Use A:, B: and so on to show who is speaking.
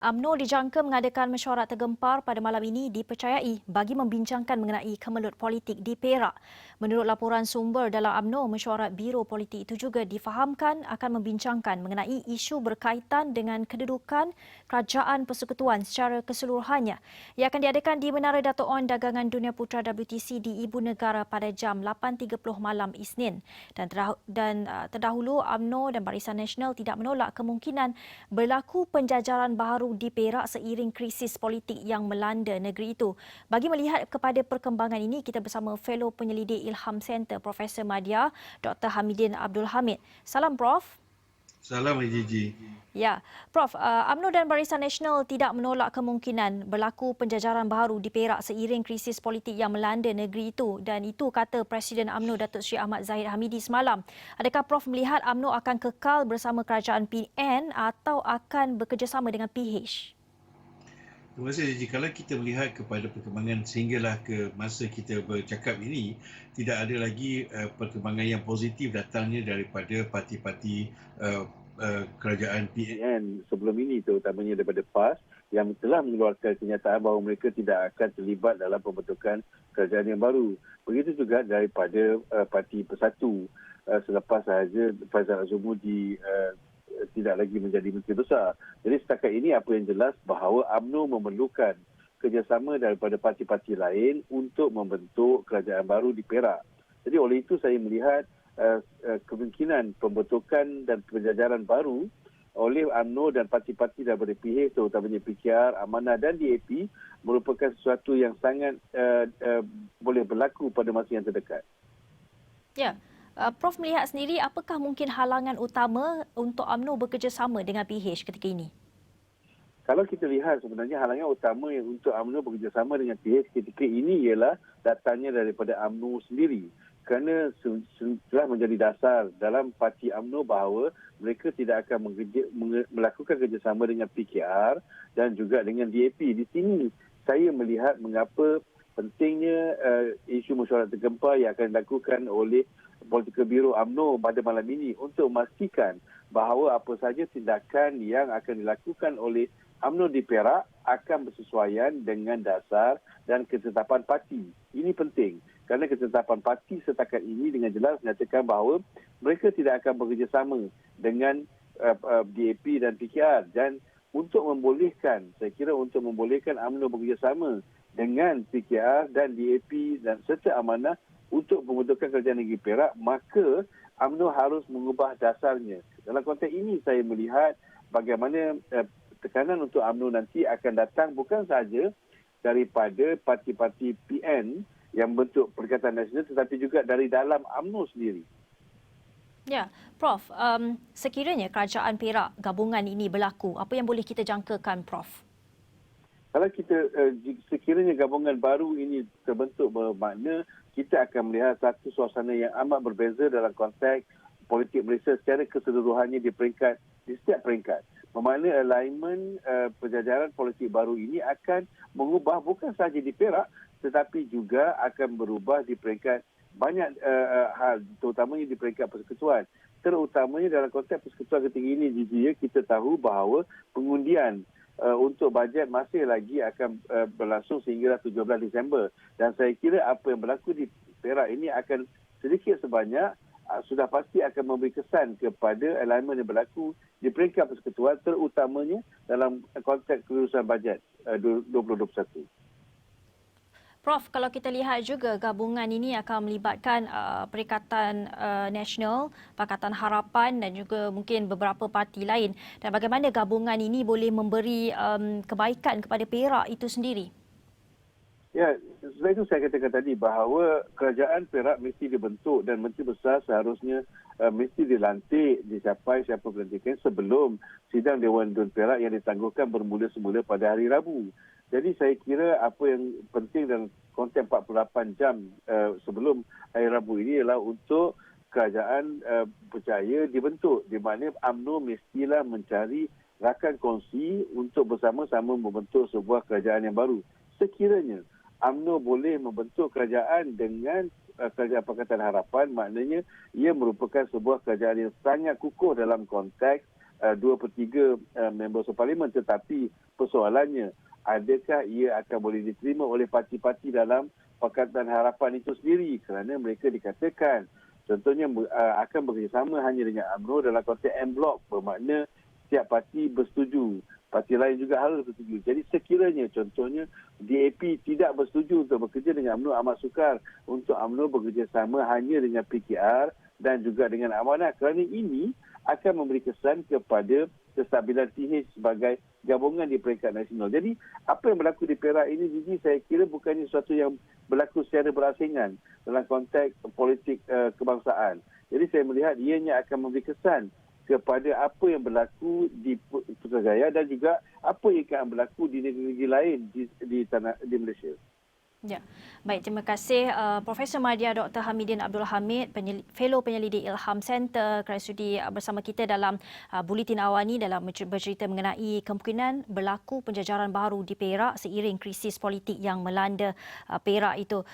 A: UMNO dijangka mengadakan mesyuarat tergempar pada malam ini dipercayai bagi membincangkan mengenai kemelut politik di Perak. Menurut laporan sumber dalam UMNO, mesyuarat Biro Politik itu juga difahamkan akan membincangkan mengenai isu berkaitan dengan kedudukan Kerajaan Persekutuan secara keseluruhannya. Ia akan diadakan di Menara Dato' On Dagangan Dunia Putra WTC di Ibu Negara pada jam 8.30 malam Isnin. Terdahulu UMNO dan Barisan Nasional tidak menolak kemungkinan berlaku penjajaran baharu di Perak seiring krisis politik yang melanda negeri itu. Bagi melihat kepada perkembangan ini, kita bersama fellow penyelidik Ilham Center Profesor Madya, Dr. Hamidin Abdul Hamid. Salam Prof.
B: Salam Gigi.
A: Ya, Prof, UMNO dan Barisan Nasional tidak menolak kemungkinan berlaku penjajaran baharu di Perak seiring krisis politik yang melanda negeri itu, dan itu kata Presiden UMNO Datuk Seri Ahmad Zahid Hamidi semalam. Adakah Prof melihat UMNO akan kekal bersama kerajaan PN atau akan bekerjasama dengan PH?
B: Terima kasih Gigi. Kalau kita melihat kepada perkembangan sehinggalah ke masa kita bercakap ini, tidak ada lagi perkembangan yang positif datangnya daripada parti-parti kerajaan PN sebelum ini, terutamanya daripada PAS yang telah mengeluarkan kenyataan bahawa mereka tidak akan terlibat dalam pembentukan kerajaan yang baru. Begitu juga daripada Parti Persatu selepas sahaja Faizal Azumudi tidak lagi menjadi Menteri Besar. Jadi setakat ini apa yang jelas bahawa UMNO memerlukan kerjasama daripada parti-parti lain untuk membentuk kerajaan baru di Perak. Jadi oleh itu saya melihat kemungkinan pembentukan dan penjajaran baru oleh UMNO dan parti-parti daripada PH terutamanya PKR, Amanah dan DAP merupakan sesuatu yang sangat boleh berlaku pada masa yang terdekat.
A: Ya. Prof melihat sendiri apakah mungkin halangan utama untuk UMNO bekerjasama dengan PH ketika ini?
B: Kalau kita lihat sebenarnya halangan utama yang untuk UMNO bekerjasama dengan PH ketika ini ialah datangnya daripada UMNO sendiri. Kerana telah menjadi dasar dalam parti UMNO bahawa mereka tidak akan melakukan kerjasama dengan PKR dan juga dengan DAP. Di sini saya melihat mengapa pentingnya isu mesyuarat tergempar yang akan dilakukan oleh Political Bureau UMNO pada malam ini untuk memastikan bahawa apa sahaja tindakan yang akan dilakukan oleh UMNO di Perak akan bersesuaian dengan dasar dan ketetapan parti. Ini penting kerana ketetapan parti setakat ini dengan jelas menyatakan bahawa mereka tidak akan bekerjasama dengan DAP dan PKR, dan untuk membolehkan, saya kira untuk membolehkan UMNO bekerjasama dengan PKR dan DAP dan serta Amanah untuk pembentukan kerajaan negeri Perak, maka UMNO harus mengubah dasarnya. Dalam konteks ini saya melihat bagaimana tekanan untuk UMNO nanti akan datang bukan sahaja daripada parti-parti PN yang bentuk Perikatan Nasional tetapi juga dari dalam UMNO sendiri.
A: Ya, Prof, sekiranya kerajaan Perak gabungan ini berlaku, apa yang boleh kita jangkakan, Prof?
B: Kalau kita sekiranya gabungan baru ini terbentuk, bermakna kita akan melihat satu suasana yang amat berbeza dalam konteks politik Malaysia secara keseluruhannya di setiap peringkat. Bermakna alignment penjajaran politik baru ini akan mengubah bukan sahaja di Perak tetapi juga akan berubah di peringkat banyak hal, terutamanya di peringkat persekutuan. Terutamanya dalam konteks persekutuan ketika ini, kita tahu bahawa pengundian untuk bajet masih lagi akan berlangsung sehingga 17 Disember. Dan saya kira apa yang berlaku di Perak ini akan sedikit sebanyak sudah pasti akan memberi kesan kepada alignment yang berlaku di peringkat persekutuan, terutamanya dalam konteks kelulusan bajet 2021.
A: Prof, kalau kita lihat juga gabungan ini akan melibatkan Perikatan Nasional, Pakatan Harapan dan juga mungkin beberapa parti lain. Dan bagaimana gabungan ini boleh memberi kebaikan kepada Perak itu sendiri?
B: Ya, sebab itu saya katakan tadi bahawa kerajaan Perak mesti dibentuk dan Menteri Besar seharusnya mesti dilantik, dicapai siapa pelantikan sebelum sidang Dewan Dun Perak yang ditangguhkan bermula semula pada hari Rabu. Jadi saya kira apa yang penting dalam konteks 48 jam sebelum hari Rabu ini ialah untuk kerajaan percaya dibentuk, di mana UMNO mestilah mencari rakan kongsi untuk bersama-sama membentuk sebuah kerajaan yang baru. Sekiranya UMNO boleh membentuk kerajaan dengan kerajaan Pakatan Harapan, maknanya ia merupakan sebuah kerajaan yang sangat kukuh dalam konteks 2/3 member parlimen, tetapi persoalannya, adakah ia akan boleh diterima oleh parti-parti dalam Pakatan Harapan itu sendiri, kerana mereka dikatakan contohnya akan bekerjasama hanya dengan UMNO dalam konteks en blok, bermakna setiap parti bersetuju. Parti lain juga harus bersetuju. Jadi sekiranya contohnya DAP tidak bersetuju untuk bekerja dengan UMNO, amat sukar untuk UMNO bekerjasama hanya dengan PKR dan juga dengan Amanah, kerana ini akan memberi kesan kepada kestabilan TH sebagai gabungan di peringkat nasional. Jadi apa yang berlaku di Perak ini, Gigi, saya kira bukannya sesuatu yang berlaku secara berasingan dalam konteks politik kebangsaan. Jadi saya melihat ianya akan memberi kesan kepada apa yang berlaku di Putrajaya dan juga apa yang akan berlaku di negeri-negeri lain di Malaysia.
A: Ya. Baik, terima kasih Profesor Madya Dr. Hamidin Abdul Hamid, Fellow Penyelidik Ilham Center, kerana sudi bersama kita dalam Buletin Awal ini dalam bercerita mengenai kemungkinan berlaku penjajaran baru di Perak seiring krisis politik yang melanda Perak itu.